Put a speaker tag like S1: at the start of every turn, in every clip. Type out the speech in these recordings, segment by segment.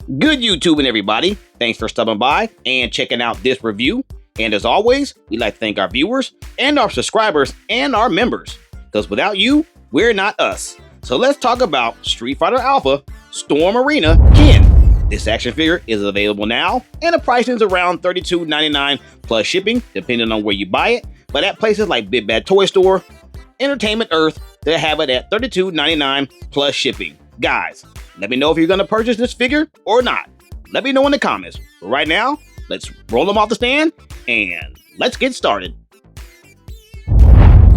S1: Good YouTubing, everybody. Thanks for stopping by and checking out this review. And as always, we'd like to thank our viewers and our subscribers and our members. Because without you, we're not us. So let's talk about Street Fighter Alpha Storm Arena Ken. This action figure is available now, and the pricing is around $32.99 plus shipping, depending on where you buy it. But at places like Big Bad Toy Store, Entertainment Earth, they have it at $32.99 plus shipping. Guys, let me know if you're going to purchase this figure or not. Let me know in the comments. But right now, let's roll them off the stand and let's get started.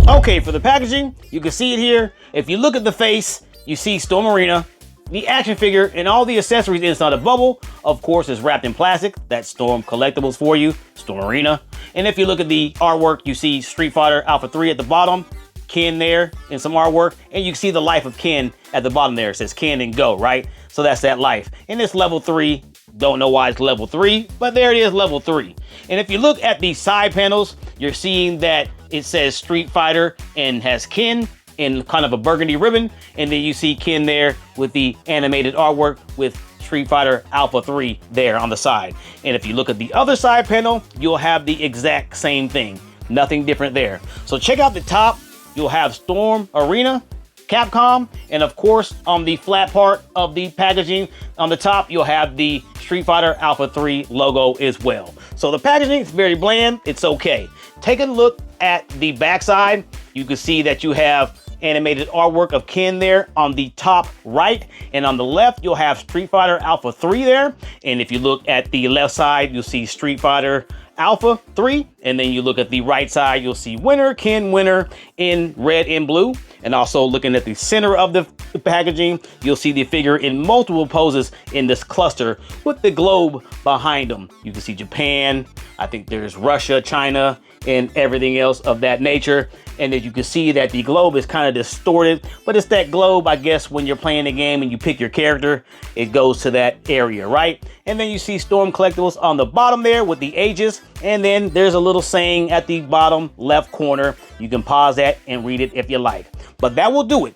S1: Okay, for the packaging, you can see it here. If you look at the face, you see Storm Arena. The action figure and all the accessories inside the bubble, of course, is wrapped in plastic. That's Storm Collectibles for you, Storm Arena. And if you look at the artwork, you see Street Fighter Alpha 3 at the bottom, Ken there in some artwork, and you can see the life of Ken at the bottom there. It says Ken and go, right? So that's that life. And it's level 3. Don't know why it's level 3, but there it is, level 3. And if you look at the side panels, you're seeing that it says Street Fighter and has Ken in kind of a burgundy ribbon. And then you see Ken there with the animated artwork with Street Fighter Alpha 3 there on the side. And if you look at the other side panel, you'll have the exact same thing. Nothing different there. So check out the top. You'll have Storm Arena, Capcom, and of course, on the flat part of the packaging, on the top, you'll have the Street Fighter Alpha 3 logo as well. So the packaging is very bland. It's okay. Take a look at the backside. You can see that you have animated artwork of Ken there on the top right, and on the left you'll have Street Fighter Alpha 3 there. And if you look at the left side, you'll see Street Fighter Alpha 3, and then you look at the right side, you'll see Winner, Ken Winner in red and blue. And also looking at the center of the packaging, you'll see the figure in multiple poses in this cluster with the globe behind them. You can see Japan, I think there's Russia, China, and everything else of that nature. And then you can see that the globe is kind of distorted, but it's that globe, I guess, when you're playing the game and you pick your character, it goes to that area, right? And then you see Storm Collectibles on the bottom there with the ages. And then there's a little saying at the bottom left corner. You can pause that and read it if you like. But that will do it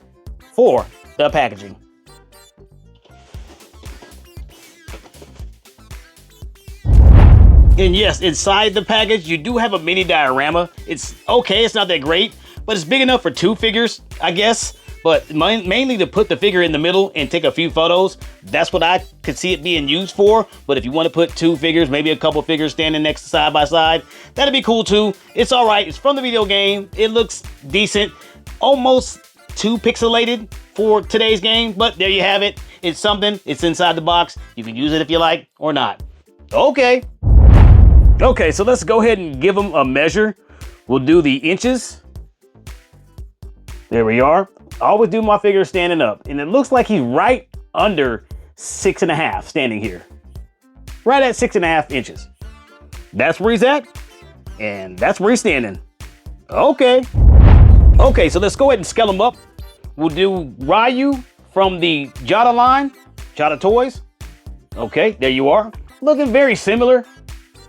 S1: for the packaging. And yes, inside the package, you do have a mini diorama. It's okay, it's not that great, but it's big enough for 2 figures, I guess. But mainly to put the figure in the middle and take a few photos. That's what I could see it being used for. But if you want to put 2 figures, maybe a couple figures standing next to side by side, that'd be cool too. It's all right. It's from the video game. It looks decent. Almost too pixelated for today's game, but there you have it. It's something. It's inside the box. You can use it if you like or not. Okay. Okay, so let's go ahead and give them a measure. We'll do the inches. There we are. I always do my figure standing up, and it looks like he's right under 6.5 standing here. Right at 6.5 inches. That's where he's at, and that's where he's standing. Okay. Okay, so let's go ahead and scale him up. We'll do Ryu from the Jada line, Jada Toys. Okay, there you are. Looking very similar,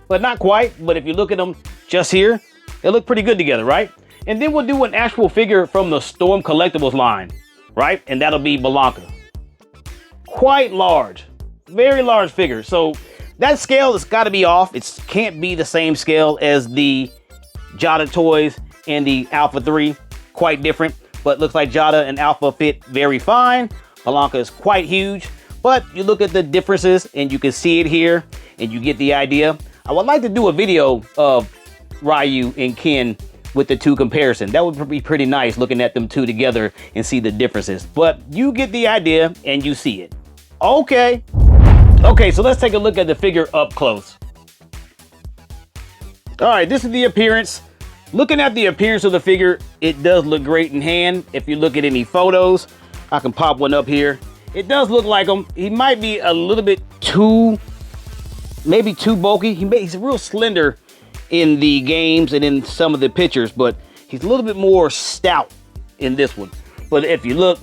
S1: but not quite. But if you look at them just here, they look pretty good together, right? And then we'll do an actual figure from the Storm Collectibles line, right? And that'll be Blanka. Quite large, very large figure. So that scale has got to be off. It can't be the same scale as the Jada Toys and the Alpha 3. Quite different, but looks like Jada and Alpha fit very fine. Blanka is quite huge, but you look at the differences and you can see it here and you get the idea. I would like to do a video of Ryu and Ken with the 2 comparison. That would be pretty nice, looking at them 2 together and see the differences. But you get the idea and you see it. Okay. Okay, so let's take a look at the figure up close. All right, this is the appearance. Looking at the appearance of the figure, it does look great in hand. If you look at any photos, I can pop one up here. It does look like him. He might be a little bit maybe too bulky. He's real slender in the games and in some of the pictures, but he's a little bit more stout in this one. But if you look,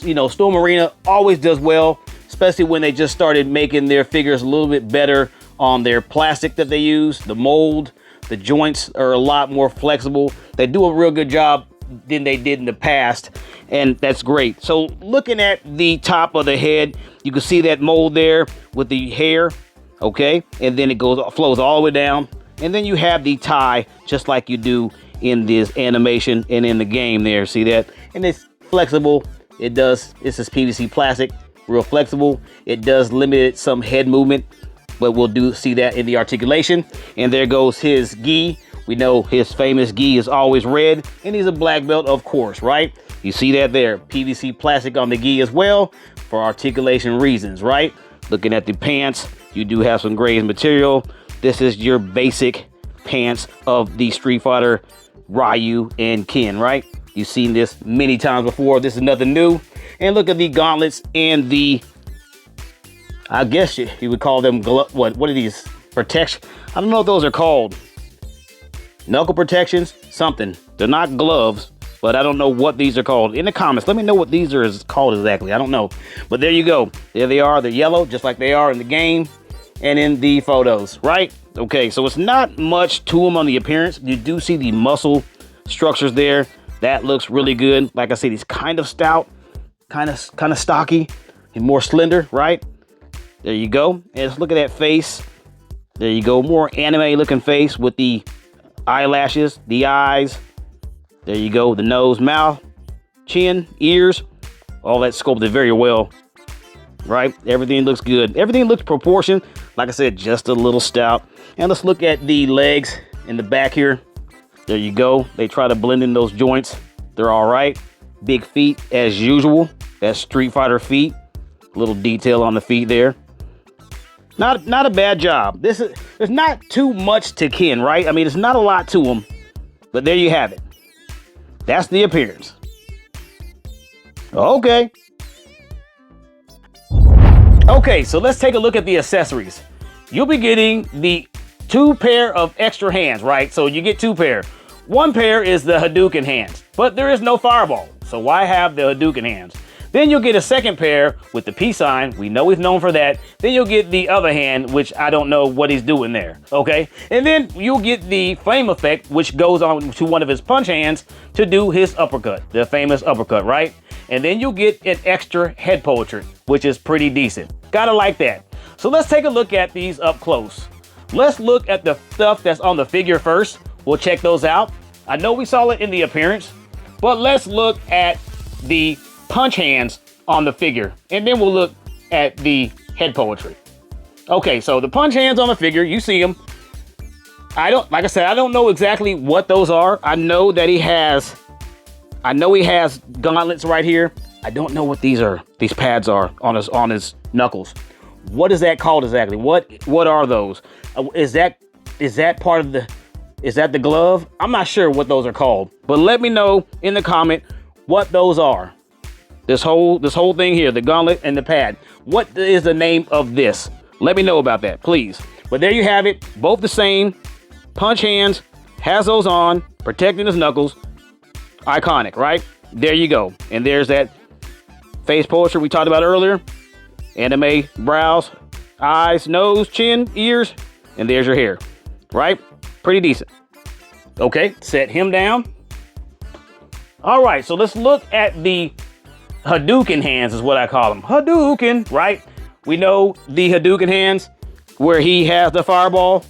S1: you know, Storm Arena always does well, especially when they just started making their figures a little bit better on their plastic that they use. The mold, the joints are a lot more flexible. They do a real good job than they did in the past, and that's great. So looking at the top of the head, you can see that mold there with the hair, okay, and then it flows all the way down, and then you have the tie just like you do in this animation and in the game there. See that? And it's flexible. This is PVC plastic, real flexible. It does limit some head movement, but we'll see that in the articulation. And there goes his gi. We know his famous gi is always red, and he's a black belt, of course, right? You see that there, PVC plastic on the gi as well for articulation reasons, right? Looking at the pants, you do have some gray material. This is your basic pants of the Street Fighter Ryu and Ken, right? You've seen this many times before. This is nothing new. And look at the gauntlets and the, I guess you would call them, what are these? Protection? I don't know what those are called. Knuckle protections, something. They're not gloves, but I don't know what these are called. In the comments, let me know what these are called exactly. I don't know. But there you go. There they are. They're yellow, just like they are in the game and in the photos, right? Okay, so it's not much to them on the appearance. You do see the muscle structures there. That looks really good. Like I said, he's kind of stout, kind of stocky, and more slender, right? There you go. And let's look at that face. There you go. More anime looking face with the eyelashes, the eyes. There you go. The nose, mouth, chin, ears. All that sculpted very well, right? Everything looks good. Everything looks proportioned. Like I said, just a little stout. And let's look at the legs in the back here. There you go. They try to blend in those joints. They're all right. Big feet as usual. That's Street Fighter feet. Little detail on the feet there. Not a bad job. There's not too much to Ken, right? I mean, it's not a lot to him, but there you have it. That's the appearance. Okay. Okay, so let's take a look at the accessories. You'll be getting the 2 pair of extra hands, right? So you get 2 pair. 1 pair is the Hadouken hands, but there is no fireball. So why have the Hadouken hands? Then you'll get a 2nd pair with the peace sign. We know he's known for that. Then you'll get the other hand, which I don't know what he's doing there, okay? And then you'll get the flame effect, which goes on to one of his punch hands to do his uppercut, the famous uppercut, right? And then you'll get an extra head portrait, which is pretty decent. Gotta like that. So let's take a look at these up close. Let's look at the stuff that's on the figure first. We'll check those out. I know we saw it in the appearance, but let's look at the punch hands on the figure, and then we'll look at the head poetry. Okay, so the punch hands on the figure, you see them. Like I said, I don't know exactly what those are. I know he has gauntlets right here. I don't know what these pads are on his knuckles. What is that called exactly? What are those? Is that part of the glove? I'm not sure what those are called, but let me know in the comment what those are. This whole thing here, the gauntlet and the pad. What is the name of this? Let me know about that, please. But there you have it, both the same. Punch hands, has those on, protecting his knuckles. Iconic, right? There you go. And there's that face portrait we talked about earlier. Anime brows, eyes, nose, chin, ears, and there's your hair, right? Pretty decent. Okay, set him down. All right, so let's look at the Hadouken hands is what I call them. Hadouken, right? We know the Hadouken hands where he has the fireball.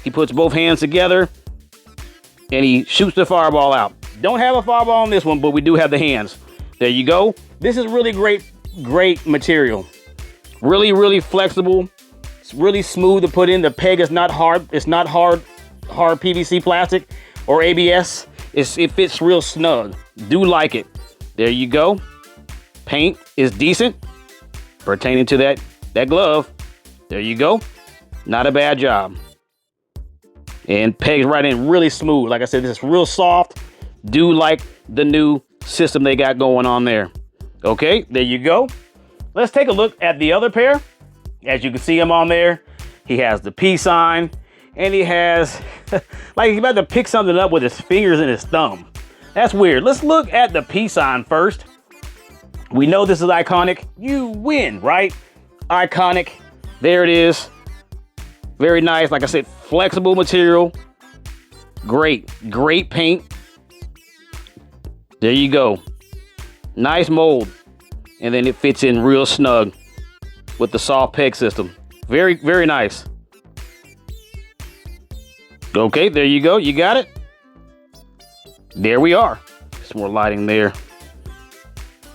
S1: He puts both hands together and he shoots the fireball out. Don't have a fireball on this one, but we do have the hands. There you go. This is really great material. Really, really flexible. It's really smooth to put in. The peg is not hard. It's not hard PVC plastic or ABS. It fits real snug. Do like it. There you go. Paint is decent pertaining to that glove. There you go. Not a bad job. And pegs right in, really smooth. Like I said, this is real soft. Do like the new system they got going on there. Okay, there you go. Let's take a look at the other pair. As you can see him on there, he has the peace sign, and he has, like he's about to pick something up with his fingers and his thumb. That's weird. Let's look at the peace sign first. We know this is iconic. You win, right? Iconic. There it is. Very nice. Like I said, flexible material. Great paint. There you go. Nice mold. And then it fits in real snug with the soft peg system. Very, very nice. Okay, there you go. You got it. There we are. Some more lighting there.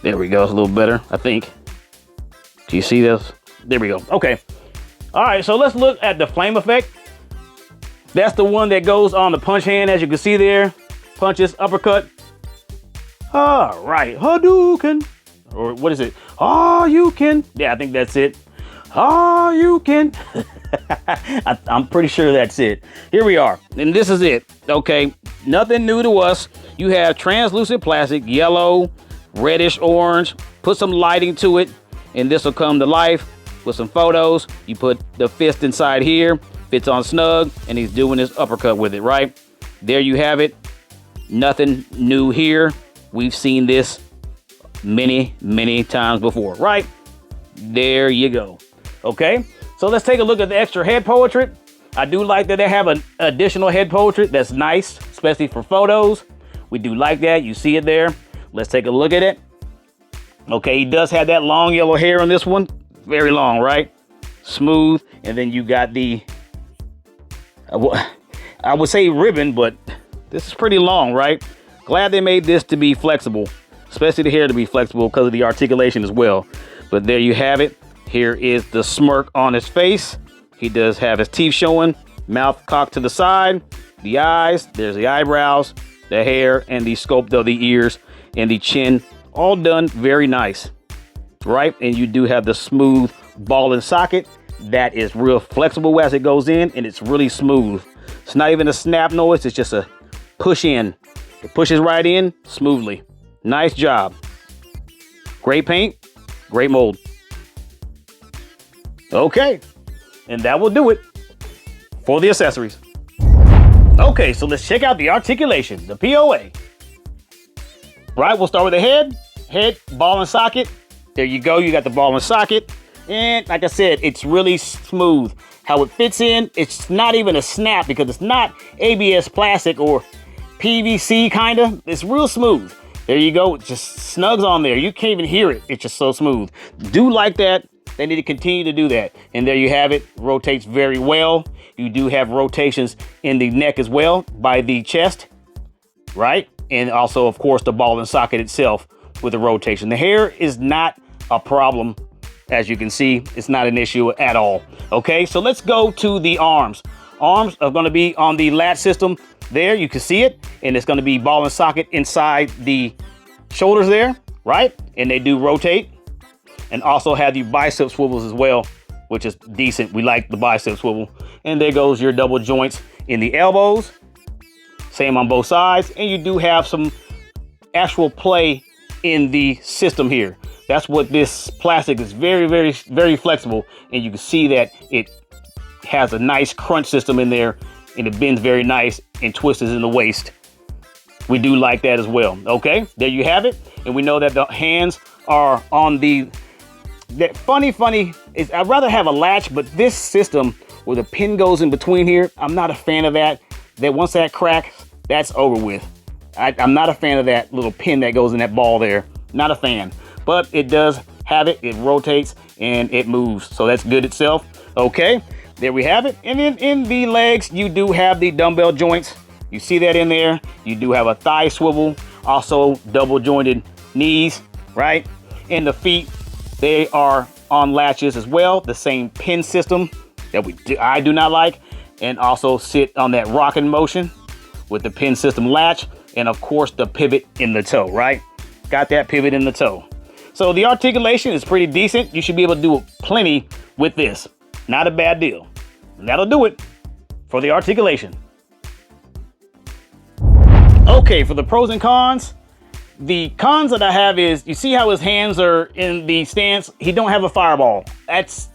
S1: There we go. It's a little better, I think. Do you see this? There we go. Okay. All right, so let's look at the flame effect. That's the one that goes on the punch hand, as you can see there. Punches, uppercut. All right, Hadouken. Or what is it? Oh, you can. Yeah, I think that's it. Oh, you can. I'm pretty sure that's it. Here we are, and this is it. Okay, nothing new to us. You have translucent plastic, yellow, reddish orange. Put some lighting to it, and this will come to life with some photos. You put the fist inside here, fits on snug, and he's doing his uppercut with it, right? There you have it. Nothing new here. We've seen this many, many times before, right? There you go. Okay, so let's take a look at the extra head portrait. I do like that they have an additional head portrait. That's nice, especially for photos. We do like that. You see it there. Let's take a look at it. Okay, he does have that long yellow hair on this one. Very long, right? Smooth. And then you got the, I would say ribbon, but this is pretty long, right? Glad they made this to be flexible, especially the hair to be flexible because of the articulation as well. But there you have it. Here is the smirk on his face. He does have his teeth showing, mouth cocked to the side, the eyes, there's the eyebrows, the hair, and the sculpt of the ears and the chin. All done very nice, right? And you do have the smooth ball and socket. That is real flexible as it goes in, and it's really smooth. It's not even a snap noise, it's just a push in. It pushes right in smoothly. Nice job. Great paint, great mold. Okay, and that will do it for the accessories. Okay, so let's check out the articulation, the POA. Right, we'll start with the head, ball and socket. There you go, you got the ball and socket. And like I said, it's really smooth. How it fits in, it's not even a snap because it's not ABS plastic or PVC kinda. It's real smooth. There you go, it just snugs on there. You can't even hear it, it's just so smooth. Do like that. They need to continue to do that. And there you have it, rotates very well. You do have rotations in the neck as well by the chest, right? And also, of course, the ball and socket itself with the rotation. The hair is not a problem. As you can see, it's not an issue at all. Okay, so let's go to the arms. Arms are gonna be on the latch system there. You can see it, and it's gonna be ball and socket inside the shoulders there, right? And they do rotate. And also have the bicep swivels as well, which is decent. We like the bicep swivel. And there goes your double joints in the elbows. Same on both sides. And you do have some actual play in the system here. That's what this plastic is, very, very, very flexible. And you can see that it has a nice crunch system in there, and it bends very nice and twists in the waist. We do like that as well. Okay, there you have it. And we know that the hands are on the, that funny is I'd rather have a latch, but this system where the pin goes in between here, I'm not a fan of that. That once that cracks, that's over with. I'm not a fan of that little pin that goes in that ball there. Not a fan, but it does have it. It rotates and it moves, so that's good itself. Okay, there we have it. And then in the legs, you do have the dumbbell joints. You see that in there. You do have a thigh swivel, also double jointed knees, right? And the feet, they are on latches as well, the same pin system that I do not like, and also sit on that rocking motion with the pin system latch, and of course the pivot in the toe, right? Got that pivot in the toe. So the articulation is pretty decent. You should be able to do plenty with this. Not a bad deal. And that'll do it for the articulation. Okay, for the pros and cons. The cons that I have is, you see how his hands are in the stance? He don't have a fireball. That's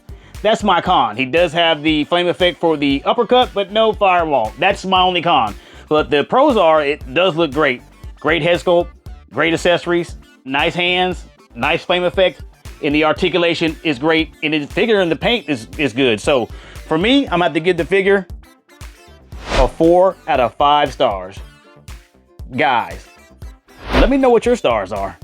S1: my con. He does have the flame effect for the uppercut, but no fireball. That's my only con. But the pros are, it does look great. Great head sculpt, great accessories, nice hands, nice flame effect, and the articulation is great, and the figure in the paint is good. So for me, I'm going to have to give the figure a 4 out of 5 stars. Guys, let Let me know what your stars are.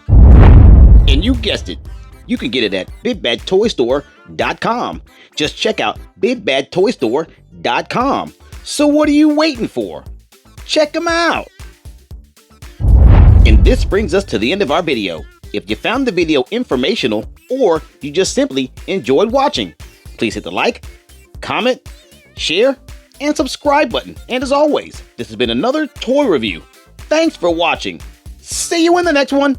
S2: And you guessed it, you can get it at BigBadToyStore.com. Just check out BigBadToyStore.com. So what are you waiting for? Check them out! And this brings us to the end of our video. If you found the video informational or you just simply enjoyed watching, please hit the like, comment, share, and subscribe button. And as always, this has been another toy review. Thanks for watching. See you in the next one.